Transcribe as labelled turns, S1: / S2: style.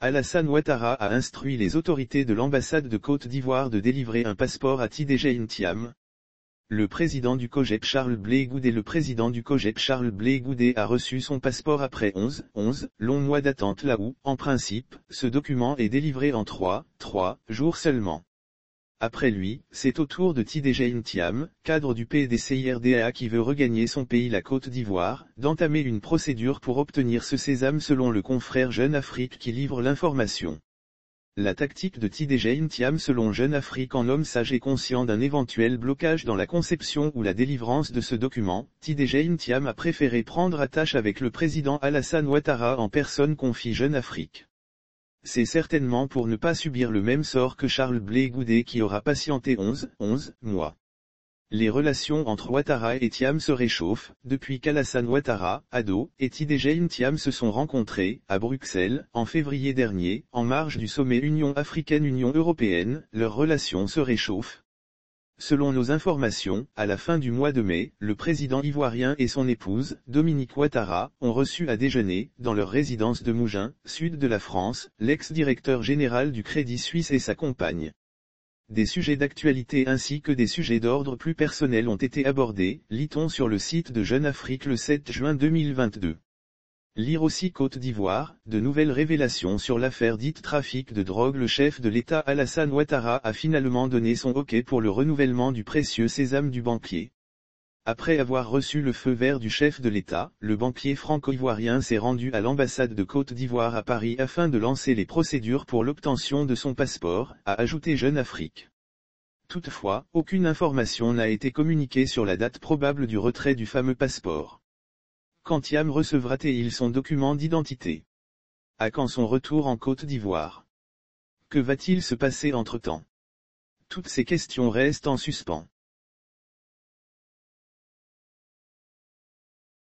S1: Alassane Ouattara a instruit les autorités de l'ambassade de Côte d'Ivoire de délivrer un passeport à Tidjane Thiam. Le président du COJEP Charles Blé Goudé a reçu son passeport après 11 longs mois d'attente là où, en principe, ce document est délivré en 3 jours seulement. Après lui, c'est au tour de Tidjane Thiam, cadre du PDCIRDA qui veut regagner son pays la Côte d'Ivoire, d'entamer une procédure pour obtenir ce sésame selon le confrère Jeune Afrique qui livre l'information. La tactique de Tidjane Thiam selon Jeune Afrique en homme sage et conscient d'un éventuel blocage dans la conception ou la délivrance de ce document, Tidjane Thiam a préféré prendre attache avec le président Alassane Ouattara en personne confie Jeune Afrique. C'est certainement pour ne pas subir le même sort que Charles Blé Goudé qui aura patienté 11 mois. Les relations entre Ouattara et Thiam se réchauffent, depuis qu'Alassane Ouattara, ado, et Tidjane Thiam se sont rencontrés, à Bruxelles, en février dernier, en marge du sommet Union africaine-Union européenne, leurs relations se réchauffent. Selon nos informations, à la fin du mois de mai, le président ivoirien et son épouse, Dominique Ouattara, ont reçu à déjeuner, dans leur résidence de Mougins, sud de la France, l'ex-directeur général du Crédit Suisse et sa compagne. Des sujets d'actualité ainsi que des sujets d'ordre plus personnel ont été abordés, lit-on sur le site de Jeune Afrique le 7 juin 2022. Lire aussi Côte d'Ivoire, de nouvelles révélations sur l'affaire dite trafic de drogue. Le chef de l'État Alassane Ouattara a finalement donné son OK pour le renouvellement du précieux sésame du banquier. Après avoir reçu le feu vert du chef de l'État, le banquier franco-ivoirien s'est rendu à l'ambassade de Côte d'Ivoire à Paris afin de lancer les procédures pour l'obtention de son passeport, a ajouté Jeune Afrique. Toutefois, aucune information n'a été communiquée sur la date probable du retrait du fameux passeport. Quand Thiam recevra-t-il son document d'identité? À quand son retour en Côte d'Ivoire? Que va-t-il se passer entre-temps? Toutes ces questions restent en suspens.